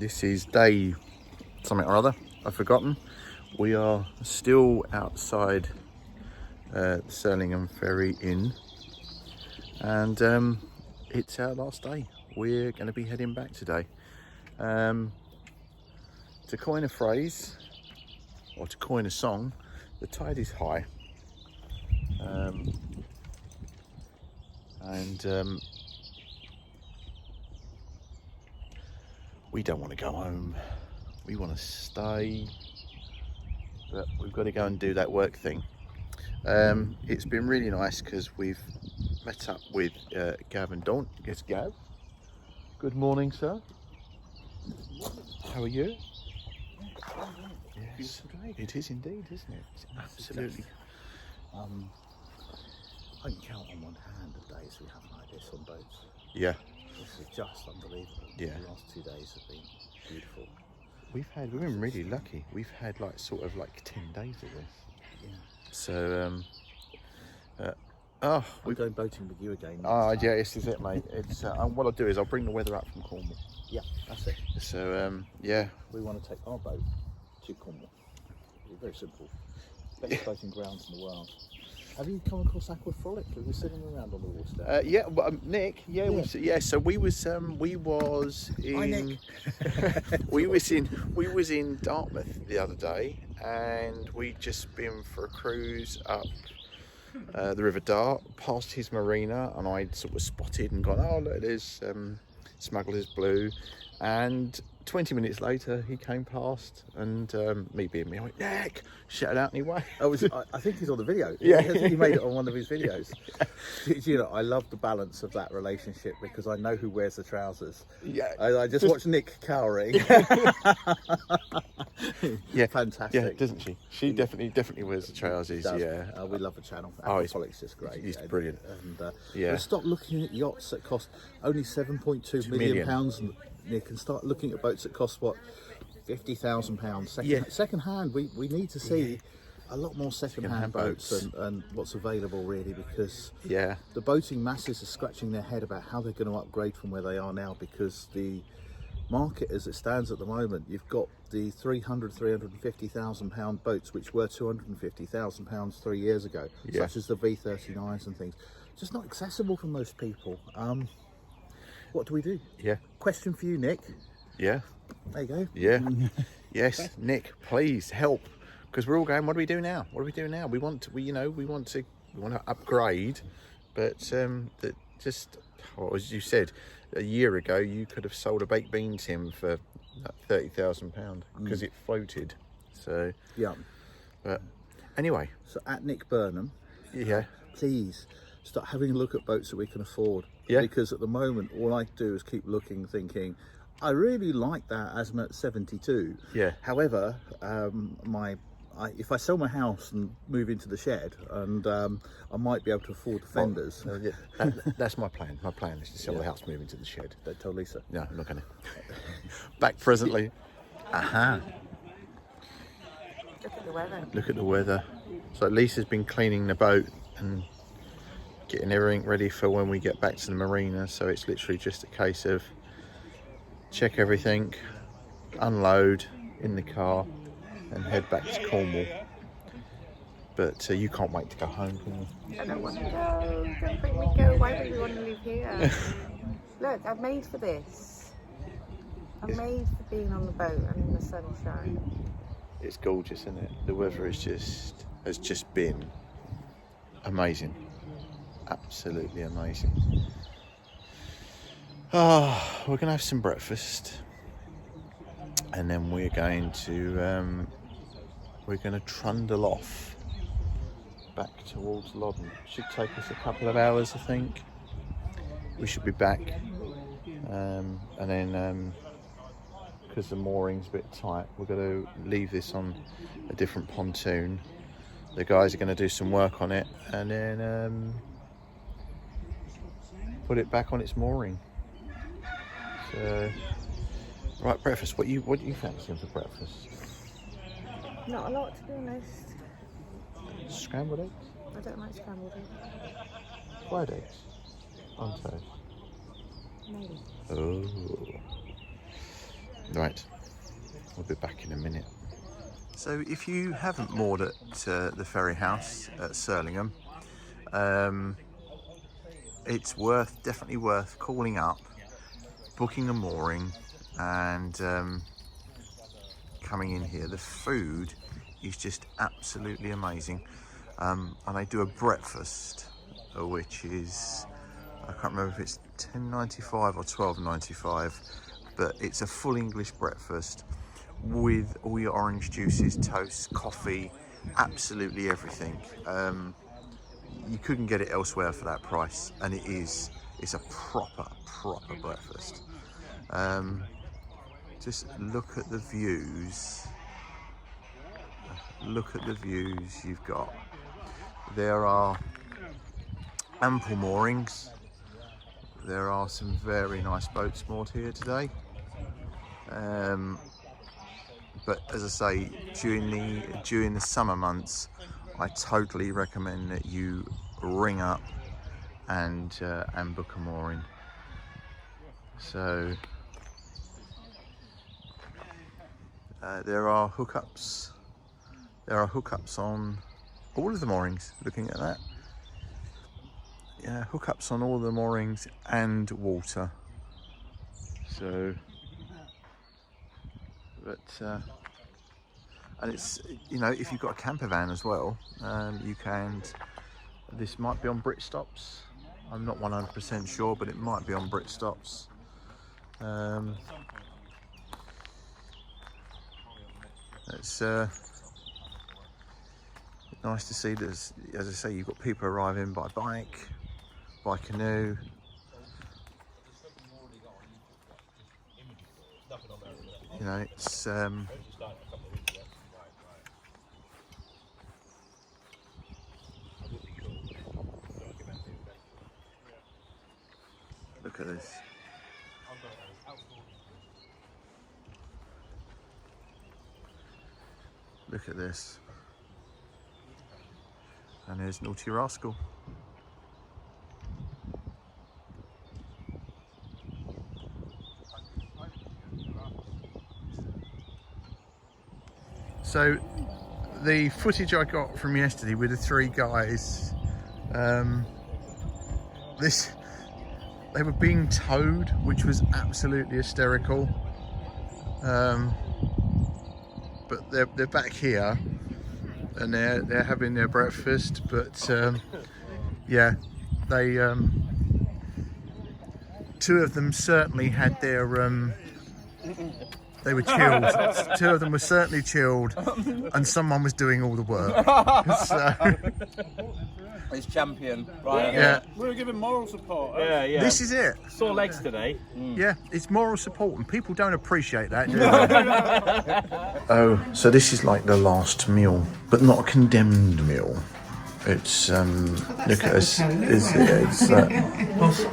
This is day something or other, I've forgotten. We are still outside the Surlingham Ferry Inn, and it's our last day. We're going to be heading back today. To coin a phrase, or to coin a song, the tide is high. We don't want to go home. We want to stay, but we've got to go and do that work thing. It's been really nice because we've met up with Gav and Dawn. Yes, Gav. Good morning, sir. How are you? Yes, it is indeed, isn't it? It's absolutely. I can count on one hand the days we have like this on boats. Yeah. This is just unbelievable. Yeah. The last 2 days have been beautiful. We've been really lucky. We've had like 10 days of this. Yeah. So we're going boating with you again. yeah, this is it, mate. It's what I'll do is I'll bring the weather up from Cornwall. Yeah, that's it. So yeah. We want to take our boat to Cornwall. It's very simple. Best boating grounds in the world. Have you come across Aqua Frolic? Are we sitting around on the water? Yeah, well, Nick. Yeah, yeah. So we was in. We was in Dartmouth the other day, and we'd just been for a cruise up the River Dart, past his marina, and I'd sort of spotted and gone, oh look, there's Smuggler's Blue, and 20 minutes later he came past, and me being me, I went, Nick, shouted out and he waved. I think he's on the video. Yeah. I think he made it on one of his videos. You know, I love the balance of that relationship because I know who wears the trousers. Yeah. I just watched Nick cowering. Yeah. Fantastic. Yeah, doesn't she? She definitely wears the trousers. Yeah. We love the channel. It's just great. It's brilliant. And yeah. Stop looking at yachts that cost only £7.2 million, Nick, and start looking at boats that cost what, £50,000. Second hand. We need to see a lot more second-hand boats and what's available really, because the boating masses are scratching their head about how they're going to upgrade from where they are now, because the market as it stands at the moment, you've got the £350,000 boats which were £250,000 3 years ago, such as the V39s and things, just not accessible for most people. What do we do? Question for you, Nick. There you go. Yes, Nick, please help, because we're all going, what do we do now? We want to upgrade, but as you said, a year ago you could have sold a baked bean tin for £30,000 because it floated. So but anyway, so at Nick Burnham, please start having a look at boats that we can afford. Because at the moment all I do is keep looking, thinking I really like that Azimuth 72. However, if I sell my house and move into the shed, and I might be able to afford the fenders. That's my plan. My plan is to sell the house, move into the shed. Don't tell Lisa. No, I'm not going to. Back presently. Look at the weather. Look at the weather. So Lisa's been cleaning the boat and getting everything ready for when we get back to the marina. So it's literally just a case of check everything, unload in the car, and head back to Cornwall. But you can't wait to go home, can you? I don't want to go. Don't make me go. Why would we want to live here? Look, I'm made for this. I'm made for being on the boat and in the sunshine. It's gorgeous, isn't it? The weather has just been amazing. Absolutely amazing. We're gonna have some breakfast, and then we're going to trundle off back towards Loddon. Should take us a couple of hours, I think. We should be back, and then because the mooring's a bit tight, we're going to leave this on a different pontoon. The guys are going to do some work on it, and then put it back on its mooring. So, right, breakfast. What do you fancy for breakfast? Not a lot, to be honest. Scrambled eggs? I don't like scrambled eggs. Fried eggs? On toast? Maybe. Oh. Right, we'll be back in a minute. So if you haven't moored at the ferry house at Surlingham, it's definitely worth calling up, booking a mooring, and coming in here. The food is just absolutely amazing, and they do a breakfast, which is, I can't remember if it's £10.95 or £12.95, but it's a full English breakfast with all your orange juices, toast, coffee, absolutely everything. You couldn't get it elsewhere for that price, and it's a proper breakfast. Just look at the views. Look at the views you've got. There are ample moorings. There are some very nice boats moored here today. But as I say, during the summer months, I totally recommend that you ring up and book a mooring. So there are hookups. There are hookups on all of the moorings. Looking at that, yeah, hookups on all the moorings and water. So, but and it's, you know, if you've got a camper van as well, you can. This might be on Brit stops. I'm not 100% sure, but it might be on Brit stops. It's nice to see this. As I say, you've got people arriving by bike, by canoe. You know, it's look at this. Look at this. And there's Nauti-Rascal. So the footage I got from yesterday with the three guys, they were being towed, which was absolutely hysterical. But they're back here and they're having their breakfast. But yeah, they two of them certainly had their they were chilled. Two of them were certainly chilled, and someone was doing all the work. So, it's champion, right? Yeah, we were giving moral support. Yeah. this is it. Sore legs today. Yeah, it's moral support, and people don't appreciate that, do they? Oh, so this is like the last meal, but not a condemned meal. It's look at us. It's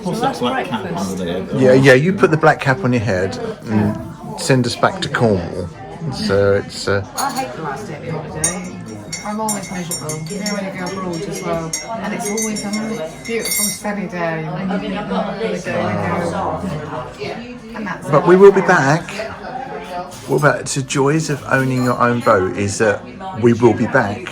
What's that black cap under there? yeah. You put the black cap on your head and send us back to Cornwall. So it's. I hate the last day of the holiday. I'm always miserable. You know when you go abroad as well, and it's always a beautiful sunny day, and then you go, and that's. But we will be back. What about the joys of owning your own boat is that we will be back.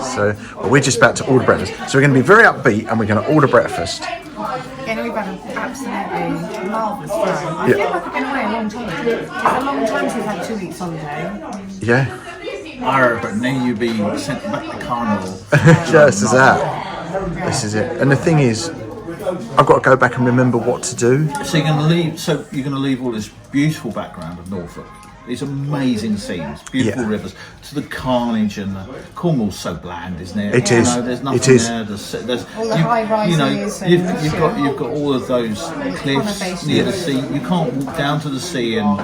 So we're just about to order breakfast. So we're going to be very upbeat and we're going to order breakfast. Yeah, we've had an absolutely marvellous time. I feel like I've been away a long time. It's a long time since I've had 2 weeks holiday. Yeah. But now you'll be sent back to Carnival. Just as that. This is it. And the thing is, I've got to go back and remember what to do. So you're going to leave all this beautiful background of Norfolk. These amazing scenes, beautiful rivers, to the carnage, and Cornwall's so bland, isn't it? It is. There's nothing It is. there. There's All the high rises. you've got all of those cliffs near the sea. You can't walk down to the sea and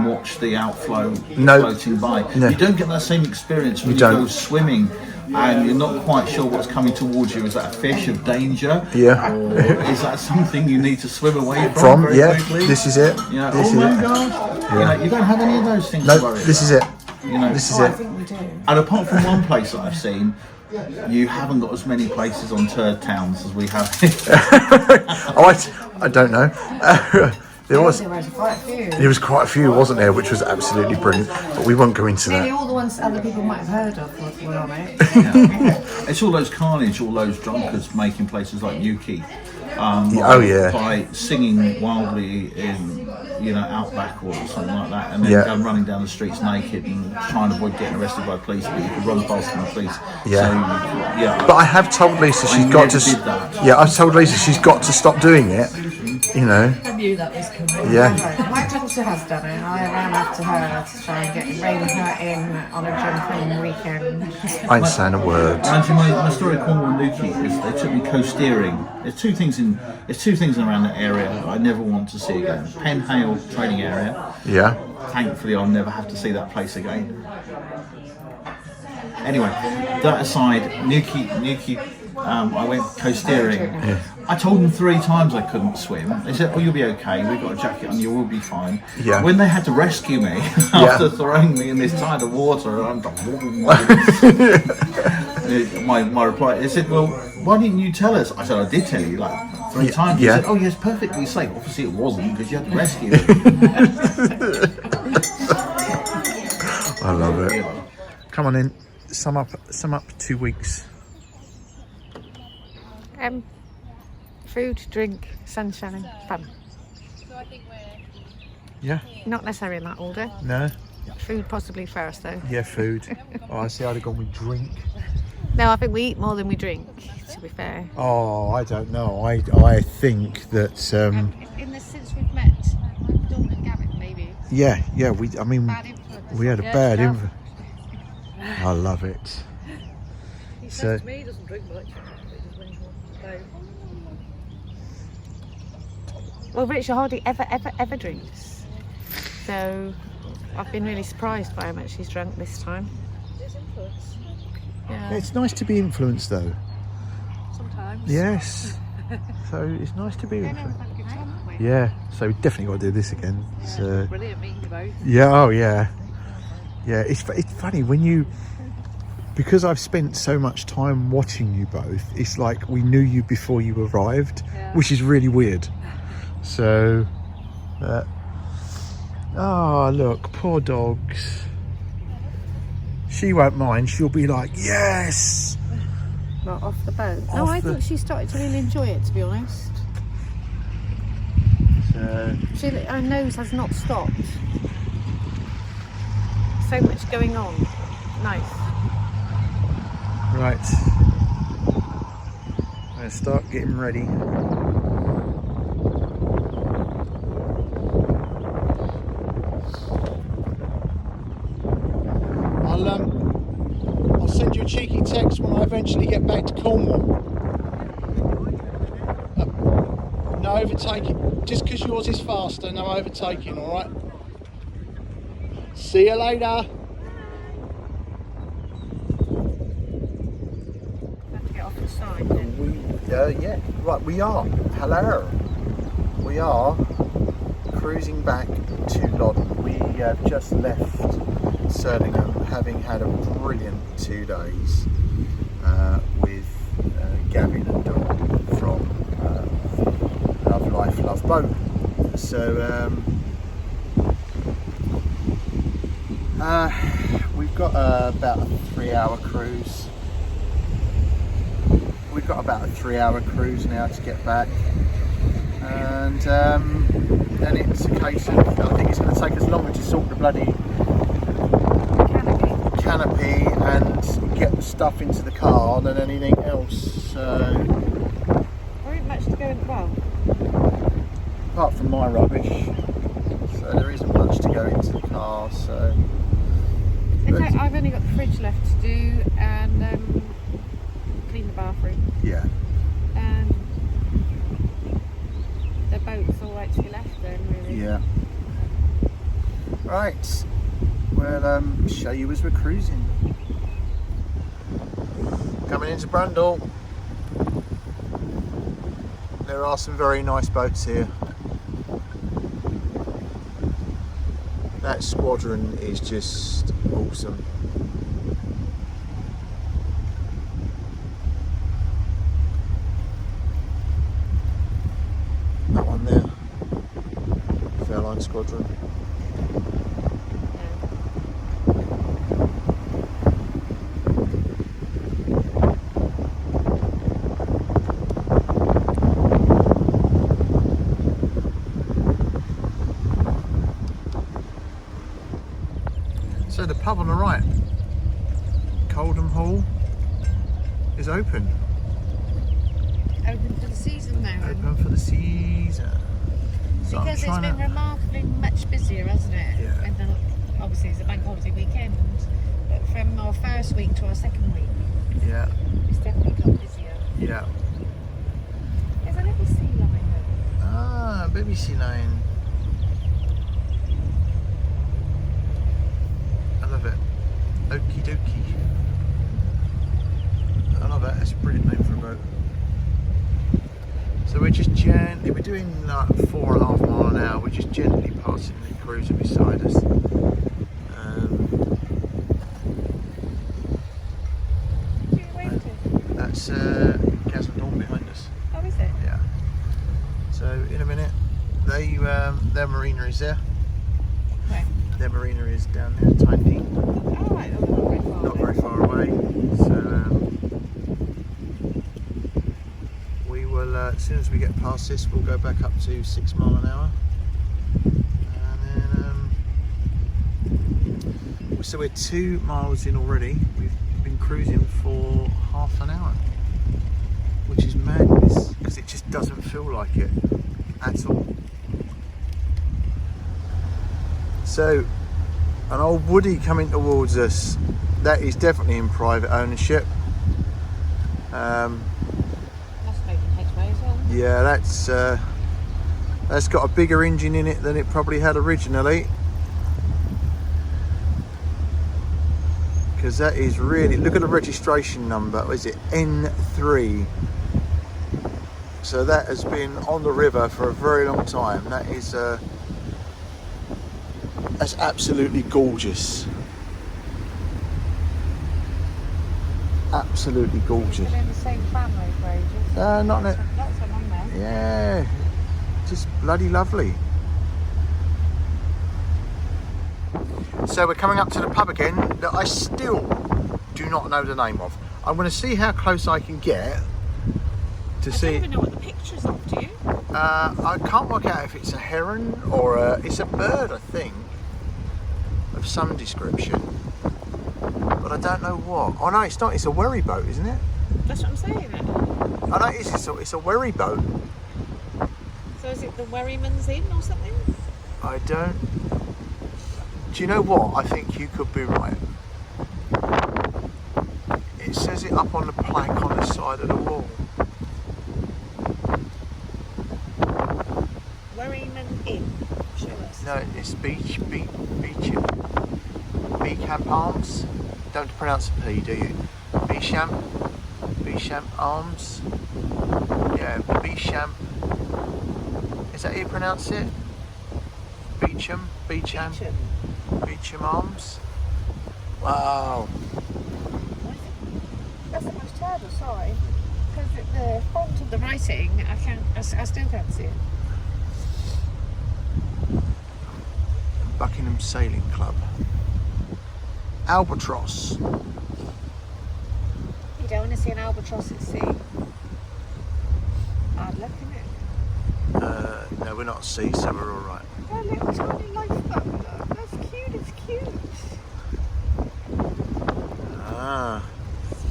watch the outflow floating by. No. You don't get that same experience when you go swimming. And you're not quite sure what's coming towards you. Is that a fish of danger? Yeah. Or is that something you need to swim away from very quickly? This is it. You know, This oh is my it. gosh. Yeah. You don't have any of those things to No, worry this is it. You know, This is I it. think we do. and apart from one place that I've seen, you haven't got as many places on turd towns as we have. Oh, I don't know. There was quite a few. There was quite a few, wasn't there, which was absolutely brilliant. But we won't go into Nearly that. all the ones other people might have heard of were on it. It's all those carnage, all those drunkards making places like Newquay. By singing wildly in, Outback or something like that, and then going running down the streets naked and trying to avoid getting arrested by police, but you could run past them, the police. Yeah. But I have told Lisa she's got to. Yeah, I've told Lisa she's got to stop doing it. I knew that was coming. Yeah. My daughter has done it. I ran after her to try and rein her in on a drunken weekend. I ain't saying a word. Actually, my story at Cornwall and Newquay is they took me co-steering. There's two things around that area that I never want to see again. Penhale training area. Yeah. Thankfully, I'll never have to see that place again. Anyway, that aside, Newquay, I went co-steering. Yeah. I told them 3 times I couldn't swim. They said, "Oh, you'll be okay. We've got a jacket on. You will be fine." Yeah. When they had to rescue me after throwing me in this tide of water, my reply, they said, "Well, why didn't you tell us?" I said, "I did tell you, like 3 times." They said, "Oh, yes, perfectly safe." Obviously, it wasn't because you had to rescue me. I love it. Come on in. Sum up 2 weeks. Food, drink, sunshine, fun. Yeah. Not necessarily in that order. No. Food possibly first though. Yeah, food. I see. I'd have gone with drink. No, I think we eat more than we drink, to be fair. Oh, I don't know. I think that. Since we've met, Dawn and Gavin, maybe. Yeah. We had a bad Stuff. influence. I love it. He So- says to me he doesn't drink much. Well, Richard hardly ever drinks. So I've been really surprised by how much he's drunk this time. His influence. Yeah. It's nice to be influenced, though. Sometimes. Yes. So it's nice to be influenced. Yeah. So we definitely got to do this again. So. Brilliant meeting you both. Yeah. Oh, yeah. Yeah. It's funny when you. Because I've spent so much time watching you both, it's like we knew you before you arrived, which is really weird. So, look, poor dogs. She won't mind. She'll be like, yes. Not off the boat. No, I think she started to really enjoy it, to be honest. So, Her nose has not stopped. So much going on. Nice. right. I'm going to start getting ready. I'll send you a cheeky text when I eventually get back to Cornwall. No overtaking. Just because yours is faster, no overtaking, alright? See you later. Have to get off the side. Yeah, right, we are. Hello. We are cruising back to Loddon. We have just left Surlingham, having had a brilliant 2 days with Gavin and Dawn from Love Life, Love Boat. So we've got about a 3-hour cruise. We've got about a 3-hour cruise now to get back, and then it's a case of, I think it's going to take us longer to sort the bloody canopy and get the stuff into the car than anything else. So There ain't much to go in. Well, apart from my rubbish, so there isn't much to go into the car. So in fact, I've only got the fridge left to do and clean the bathroom. yeah. And the boat's all right to be left then, really. Yeah. Right. We'll show you as we're cruising. Coming into Brundle. There are some very nice boats here. That squadron is just awesome. That one there. squadron. So the pub on the right, Coldham Hall, is open. Open for the season now. Open for the season. So I'm Because it's trying been to- remarkably much busier, hasn't it? Yeah. And then, obviously it's a bank holiday weekend, but from our first week to our second week, Yeah, it's definitely got busier. yeah. There's a little sea line though. Ah, baby Sealine. I love it. Okie dokie. I love it. It's a brilliant name for a boat. So we're just gently, we're doing like 4.5 mile an hour. We're just gently passing the cruiser beside us. Who are you waving to? That's Gaz and Dawn behind us. Oh, is it? Yeah. So in a minute, their marina is there. Where? Their marina is down there, tiny. Oh, right. Oh, Not very far away. So we will, as soon as we get past this, we'll go back up to 6 mile an hour. And then, so we're 2 miles in already. We've been cruising for half an hour, which is madness because it just doesn't feel like it at all. So, an old Woody coming towards us. That is definitely in private ownership. That's making headway as well. Yeah, that's got a bigger engine in it than it probably had originally. Because that is really, look at the registration number. Is it N3? So that has been on the river for a very long time. That is that's absolutely gorgeous. Absolutely gorgeous. Been in the same family for ages. Not Lots of them on there. Yeah, just bloody lovely. So we're coming up to the pub again that I still do not know the name of. I'm going to see how close I can get to I see. don't even know what the picture's of, do you? I can't work out if it's a heron or it's a bird, I think, of some description. But I don't know what. Oh no, it's not. It's a wherry boat, isn't it? That's what I'm saying. I know it is. It's a wherry boat. So is it the Wherryman's Inn or something? I don't. Do you know what? I think you could be right. It says it up on the plaque on the side of the wall. Wherryman Inn. Show us. No, it's Beecham Arms. Don't pronounce the P, do you? Beecham Arms. Yeah, Beecham. Is that how you pronounce it? Beecham Arms. Wow. That's the most terrible sign. Because the font of the writing, I still can't see it. Buckingham Sailing Club. Albatross. You don't want to see an albatross at sea. Hard luck, isn't it? No, we're not at sea, so we're all right. Oh, little tiny lifeboat. Look. That's cute. It's cute. Ah,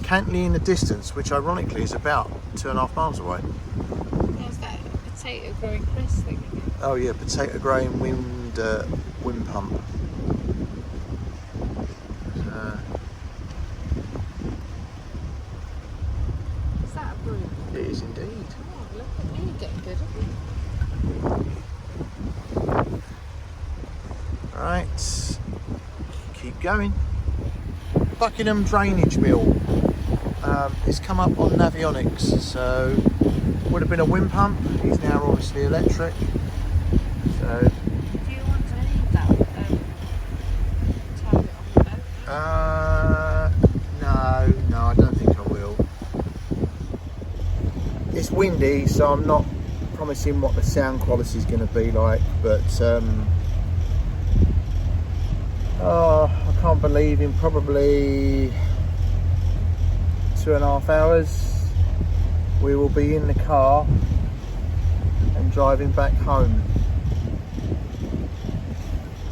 Cantley in the distance, which ironically is about 2.5 miles away. How's that potato growing Chris thing again? Oh yeah, potato growing wind pump. Is that a broom? It is indeed. Oh, look at me getting good at it. Right, keep going. Buckingham Drainage Mill. It's come up on Navionics, so would have been a wind pump. He's now obviously electric. So Do you want to leave that target on the boat? no, I don't think I will. It's windy, so I'm not promising what the sound quality is going to be like, but can't believe in probably 2.5 hours we will be in the car and driving back home.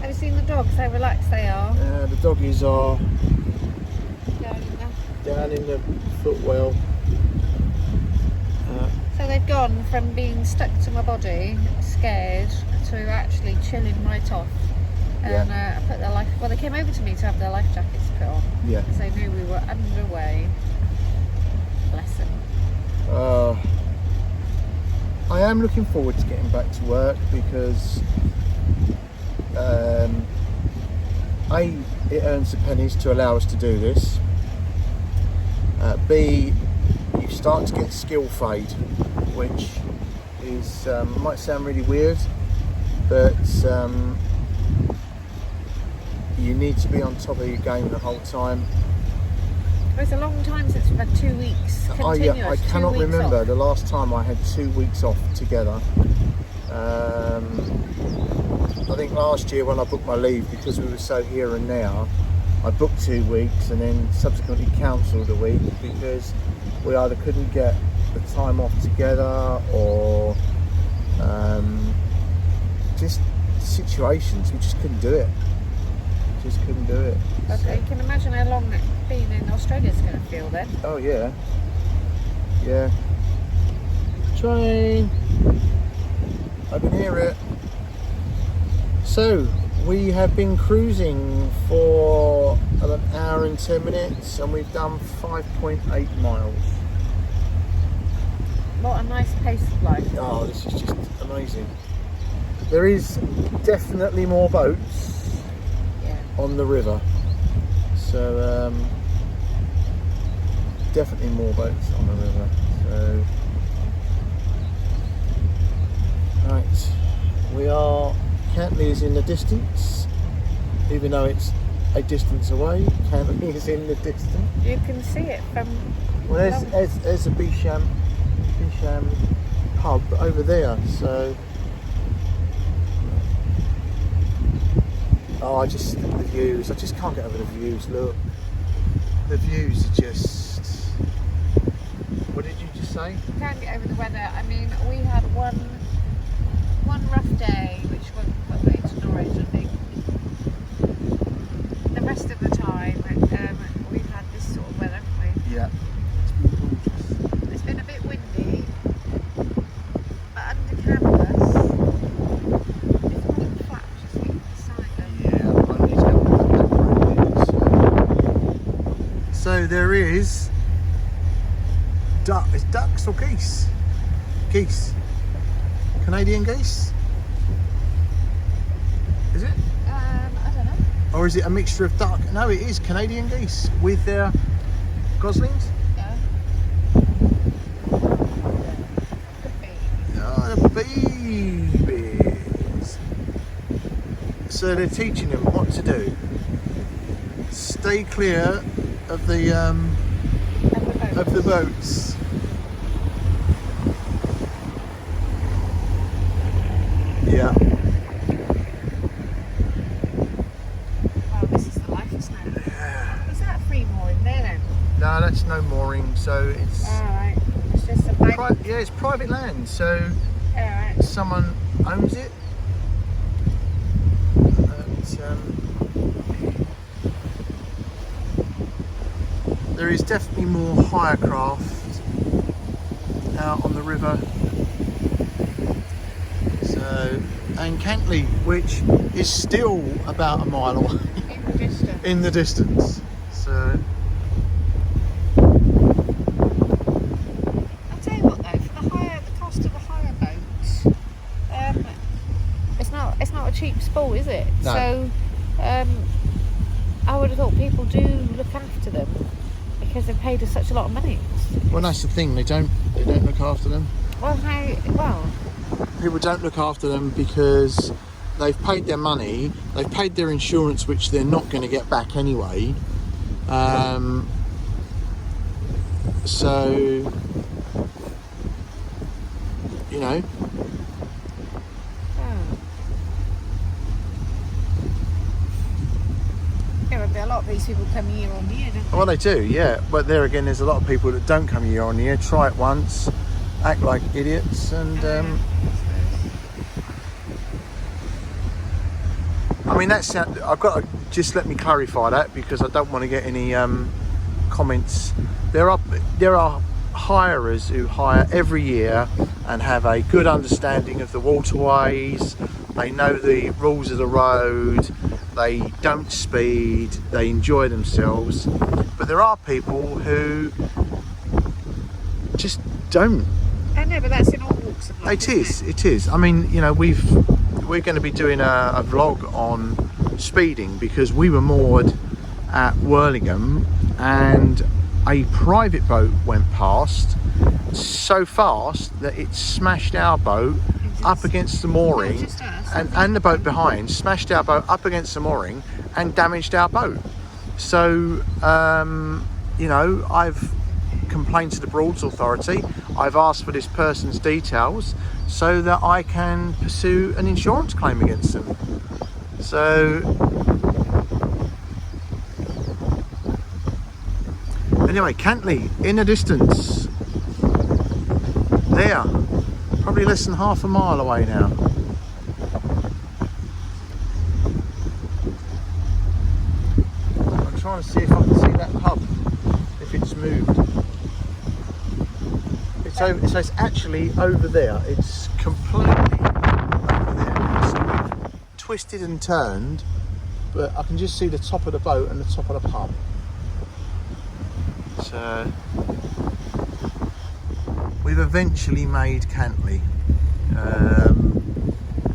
Have you seen the dogs? How relaxed they are. The doggies are Down in the... down in the footwell. So they've gone from being stuck to my body, scared, to actually chilling right off. And I put their life. Well, they came over to me to have their life jackets put on. Yeah. Because they knew we were underway. Bless them. I am looking forward to getting back to work because A, it earns the pennies to allow us to do this. B, you start to get skill fade, which is might sound really weird, but you need to be on top of your game the whole time. It's a long time since we've had 2 weeks continuous. I cannot remember the last time I had 2 weeks off together. I think last year when I booked my leave, because we were so here and now, I booked 2 weeks and then subsequently cancelled a week because we either couldn't get the time off together or just situations, we just couldn't do it. Okay, you can imagine how long being in Australia is going to feel then. Oh yeah. Train. I can hear it. So we have been cruising for about an hour and 10 minutes and we've done 5.8 miles. What a nice pace of life. Oh, this is just amazing. There is definitely more boats on the river, so definitely more boats on the river. So right, we are, Cantley is in the distance, even though it's a distance away. Cantley is in the distance. You can see it from... Well, there's a Bisham pub over there, so... Oh, the views, I just can't get over the views, look. The views are just... What did you just say? Can't get over the weather. I mean, we had one rough day, which was way to Norwich, I think. The rest of the time, we've had this sort of weather, haven't we? Yeah. It's been a bit windy, but under canvas, it's quite flat, just leave the side there. Yeah, I need to go back. So there is ducks or geese? Geese. Canadian geese? Is it? I don't know. Or is it a mixture of duck? No, it is Canadian geese with their goslings. Yeah. Oh, the babies. So they're teaching them what to do. Stay clear of the boats. Yeah. Wow, this is the life, isn't it? Yeah. Is that a free mooring there then? No, that's no mooring. So it's Alright. It's just a bank. yeah, it's private land. So Alright. someone owns it. And, there is definitely more hire craft out on the river. So, and Cantley, which is still about a mile away In the distance. in the distance. So, I'll tell you what though, for the cost of a hire boat, it's not a cheap sport, is it? No. So, I would have thought people do look after them because they've paid us such a lot of money. well, that's the thing. They don't look after them. Well, People don't look after them because they've paid their money, they've paid their insurance, which they're not going to get back anyway. So, you know. Yeah, it'd be a lot of these people come year on year, don't they? Well, they do, yeah. But there again, there's a lot of people that don't come year on year, try it once, act like idiots, and I mean, that's. I've got to just let me clarify that, because I don't want to get any comments. There are hirers who hire every year and have a good understanding of the waterways. They know the rules of the road. They don't speed. They enjoy themselves. But there are people who just don't. I know, but that's in all walks of life. It is. I mean, you know, we're going to be doing a vlog on speeding, because we were moored at Surlingham and a private boat went past so fast that it smashed our boat up against the mooring, and the boat behind smashed our boat up against the mooring and damaged our boat. So you know, I've complained to the Broads Authority. I've asked for this person's details so that I can pursue an insurance claim against them. So anyway, Cantley in the distance there, probably less than half a mile away now. I'm trying to see if I can see that pub, if it's moved. It's over, so it's actually over there. It's completely over there. So we've twisted and turned, but I can just see the top of the boat and the top of the pub. So we've eventually made Cantley.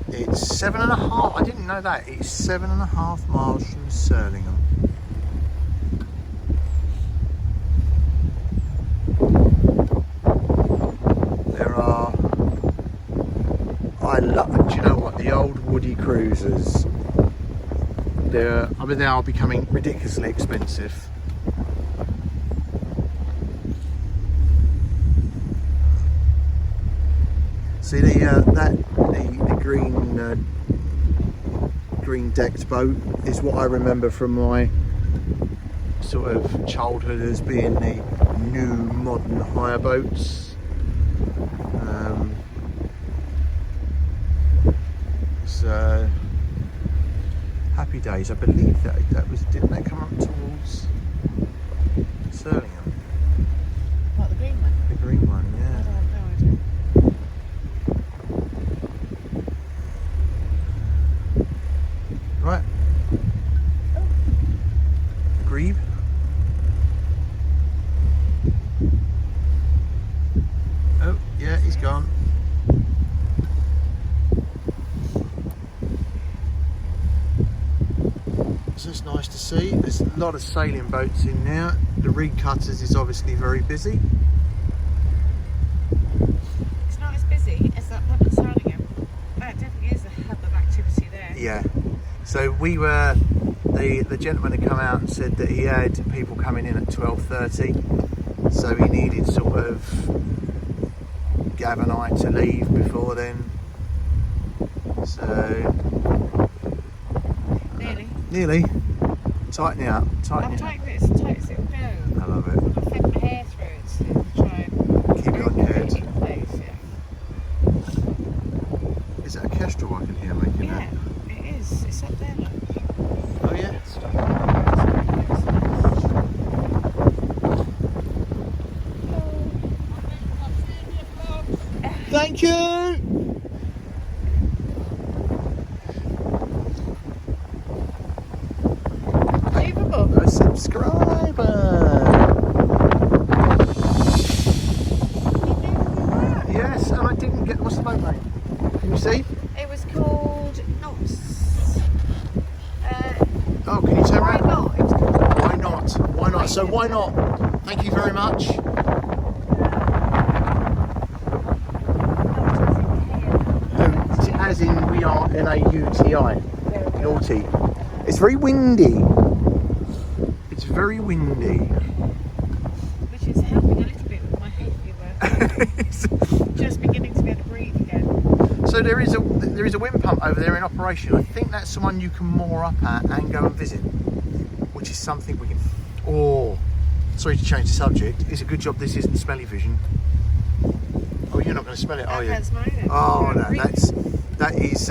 It's 7.5. I didn't know that. It's 7.5 miles from Surlingham. There are. Do you know what? The old woody cruisers. I mean, they are becoming ridiculously expensive. See the green decked boat is what I remember from my sort of childhood as being the new modern hire boats. So happy days. I believe that was, didn't they come up towards Surlingham? What, the green one? The green one, yeah. I don't know, I don't. Right. Grebe. Oh, yeah, he's gone. So it's nice to see. There's a lot of sailing boats in now. The rig cutters is obviously very busy. It's not as busy as that pub at Surlingham. That definitely is a hub of activity there. Yeah. So we were, the gentleman had come out and said that he had people coming in at 12:30. So he needed sort of Gav and I to leave before then. So nearly. Tighten it up. I'm tightening it as tight as it'll go. I love it. I've fed my hair through it to try and Keep it on your head. in place, yeah. Is that a kestrel I can hear making Yeah, it is. It's up there, look. that? Oh yeah. Thank you. Unbelievable. A subscriber. Yes, and I didn't get. What's the boat name? Can you see? It was called Knots. Oh, can you turn Why around? not? It was called Why not? Why not? So why not? Thank you very much. As in, we are Nauti. Naughty. It's very windy. It's very windy. Which is helping a little bit with my hay fever. Just beginning to be able to breathe again. So there is a wind pump over there in operation. I think that's the one you can moor up at and go and visit. which is something we can. Oh, sorry to change the subject. It's a good job this isn't smelly vision. Oh, you're not going to smell it, are you? I can't smell it. Oh no, that is.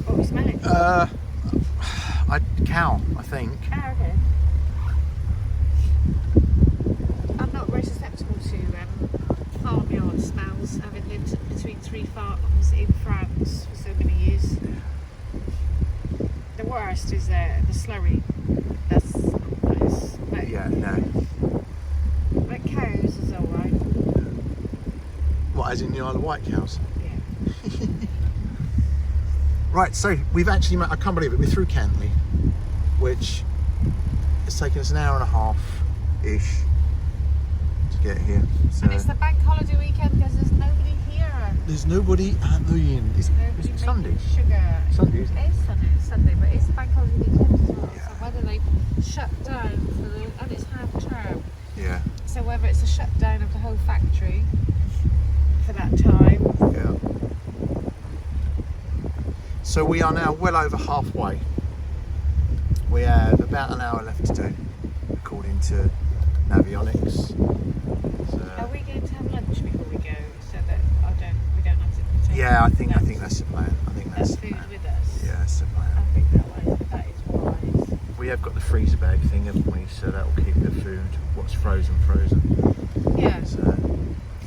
What was smelling? Cow, I think. Oh, okay. I'm not very susceptible to farmyard smells, having lived between 3 farms in France for so many years. The worst is the slurry. That's nice. But, Yeah, no. but cows is alright. What, as in the Isle of Wight cows? Yeah. Right, so we've actually I can't believe it, we're through Cantley, which has taken us an hour and a half-ish to get here. So And it's the bank holiday weekend because there's nobody here. there's nobody at the inn. It's Nobody Sunday. making sugar. Sunday, isn't it? It is Sunday, but it's the bank holiday weekend as well. Yeah. So whether they shut down for and it's half term. Yeah, So whether it's a shutdown of the whole factory for that time. yeah. So we are now well over halfway. We have about an hour left to do, according to Navionics. Are we going to have lunch before we go so that we don't have to take Yeah, I think lunch? that's the plan. I think that's the food plan. with us. Yeah, that's the I plan. think that is wise. We have got the freezer bag thing, haven't we? So that will keep the food, what's frozen. Yeah. So,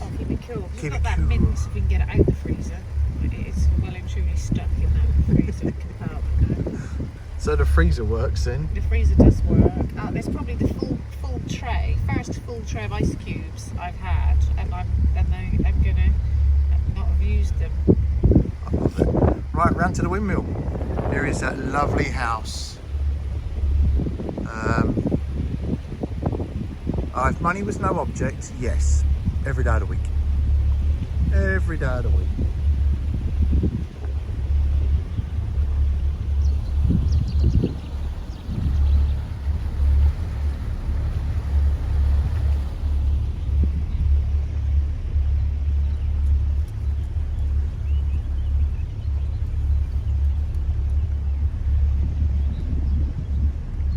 I'll keep it cool. It's Keep not it that cool. mint if we can get it out the freezer. It's well and truly stuck in that freezer compartment now. so the freezer works then. The freezer does work. There's probably the full tray, first full tray of ice cubes I've had, and I'm gonna not have used them. I love it. Right, round to the windmill. Here is that lovely house. If money was no object, yes, every day of the week. Every day of the week.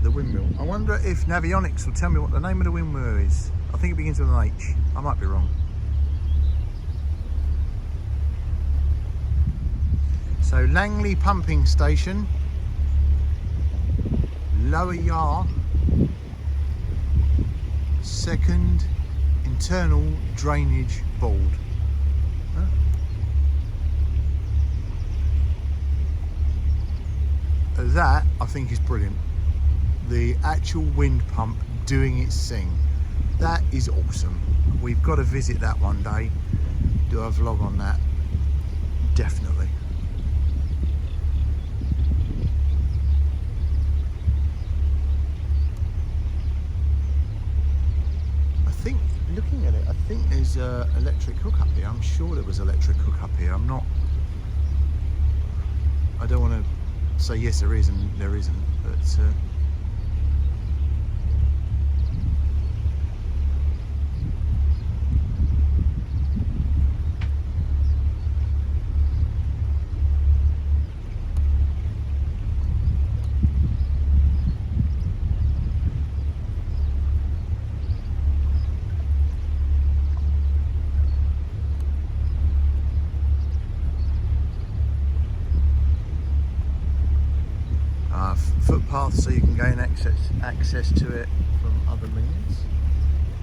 The windmill. I wonder if Navionics will tell me what the name of the windmill is. I think it begins with an H. I might be wrong. So Langley Pumping Station, Lower Yar, second internal drainage board. Huh? That I think is brilliant. The actual wind pump doing its thing. That is awesome. We've got to visit that one day. Do a vlog on that. Definitely. I think, looking at it, I think there's electric hookup here. I'm sure there was electric hookup here. I don't want to say yes there is and there isn't, but footpath so you can gain access to it from other means,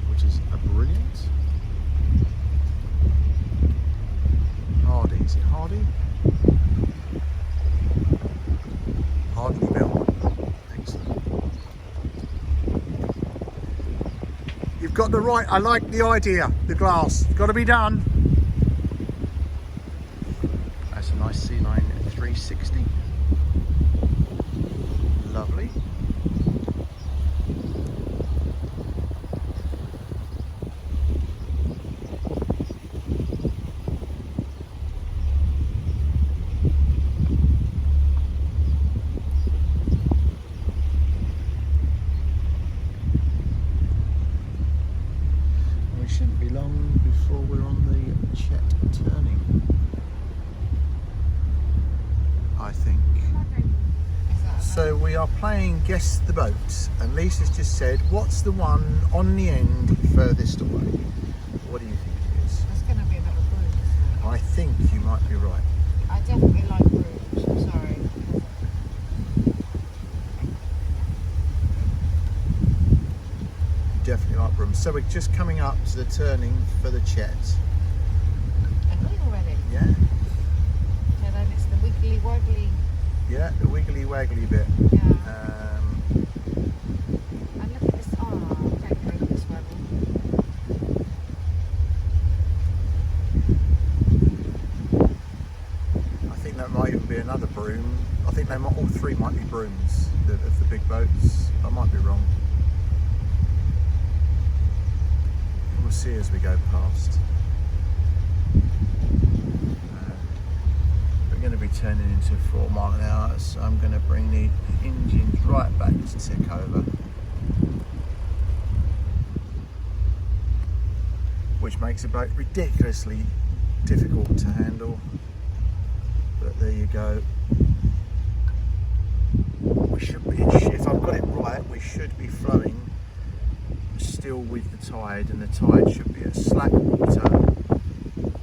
which is brilliant. Hardy, is it Hardy? Hardy Mill. Excellent. You've got the right, I like the idea, the glass, it's got to be done. That's a nice Sealine 360. Lovely. We shouldn't be long before we're on the Chet turning, I think. So we are playing Guess the Boat, and Lisa's just said, what's the one on the end furthest away? What do you think it is? It's going to be another Bruges. I think you might be right. I definitely like Bruges, I'm sorry. Definitely like Broom. So we're just coming up to the turning for the Chet. And we already. Yeah? Yeah, then it's the wiggly woggly. Yeah, the wiggly waggly bit. Yeah. And look at this. Oh, don't go this way. I think that might even be another broom. I think they might, all three might be brooms of the big boats. I might be wrong. We'll see as we go past. We're going to be turning into 4 mile an hour, so I'm going to bring the engines right back to tick over, which makes the boat ridiculously difficult to handle. But there you go. We should be, if I've got it right, we should be flowing still with the tide, and the tide should be at slack water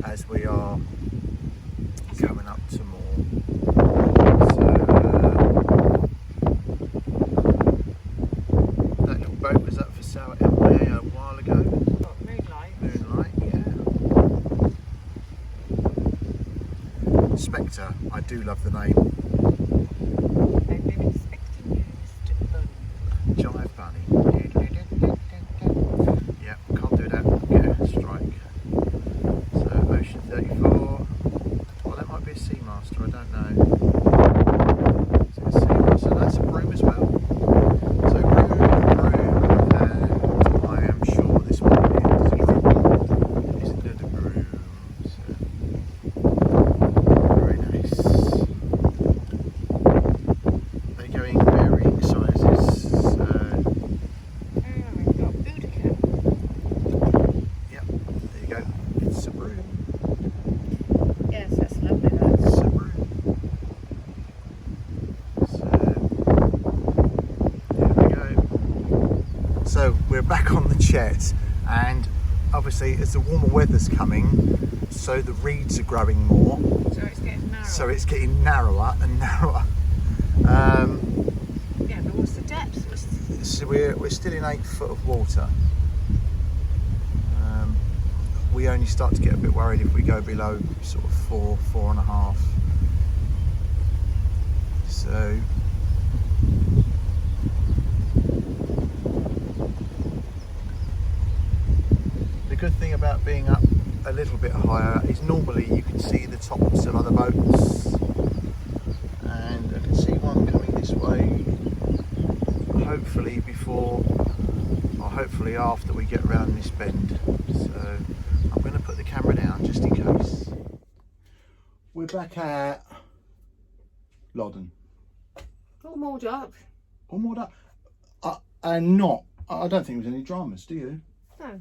as we are coming up to more. So that little boat was up for sale at MIA a while ago. What, Moonlight? Moonlight, yeah. Spectre, I do love the name. I've been expecting you, Mr. Bunn. Jive Bunny. Yep, can't do that. Get a strike. So Ocean 34. Well, that might be a Seamaster, I don't know. So, it's a Seamaster. So that's a broom as well. So broom, and I am sure this one is another broom. So, very nice. They're going varying sizes. We've got Boudica. Yep, there you go. It's a broom. Yes, that's lovely. That. It's a broom. So, there we go. So we're back on the Chet, and obviously as the warmer weather's coming, so the reeds are growing more, So it's getting narrow. so it's getting narrower and narrower. Yeah, but what's the depth? So we're still in 8 foot of water. We only start to get a bit worried if we go below sort of 4.5. So the good thing about being up a little bit higher is normally you can see the tops of other boats, and I can see one coming this way, hopefully before or hopefully after we get around this bend. So I'm going to put the camera down just in case. We're back at Loddon. All moored up. All moored up. And not, I don't think there was any dramas, do you? No.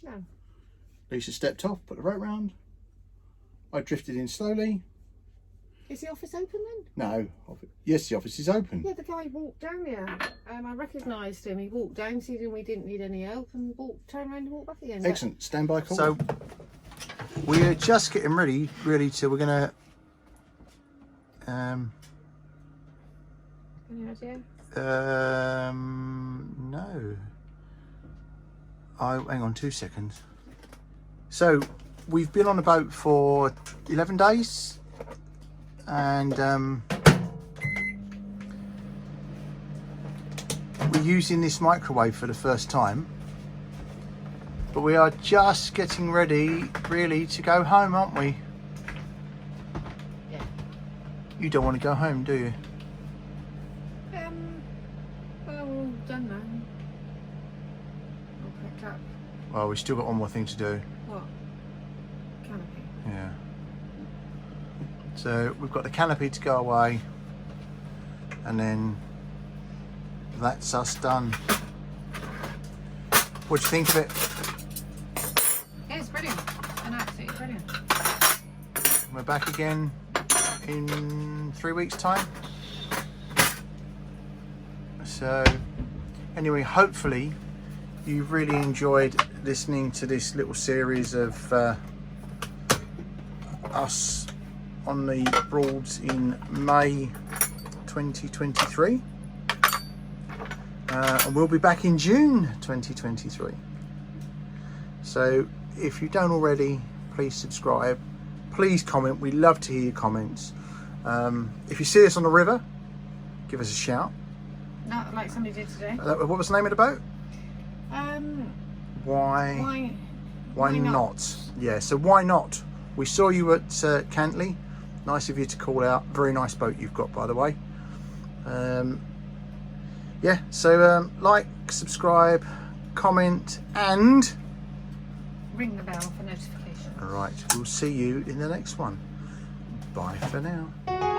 No. Lisa stepped off, put the rope round. I drifted in slowly. Is the office open then? No. Yes, the office is open. Yeah, the guy walked down here. I recognised him. He walked down, seen we didn't need any help, and turned around and walked back again. Excellent. Stand by call. So we're just getting ready really to, we're going to Any idea? no. Hang on 2 seconds. So we've been on a boat for 11 days, and we're using this microwave for the first time, but we are just getting ready really to go home, aren't we? Yeah. You don't want to go home, do you? Well, we're all done now. All picked up. Well, we've still got one more thing to do. What? Canopy. Yeah. So we've got the canopy to go away, and then that's us done. What do you think of it? Yeah, it's brilliant. And absolutely brilliant. We're back again in 3 weeks' time. So anyway, hopefully you've really enjoyed listening to this little series of us on the Broads in May 2023, and we'll be back in June 2023. So if you don't already, please subscribe, please comment. We love to hear your comments. If you see us on the river, give us a shout. Not like somebody did today. What was the name of the boat? Why not? Yeah, so why not? We saw you at Cantley. Nice of you to call out. Very nice boat you've got, by the way. Yeah, so like, subscribe, comment, and ring the bell for notification. all right, we'll see you in the next one. Bye for now.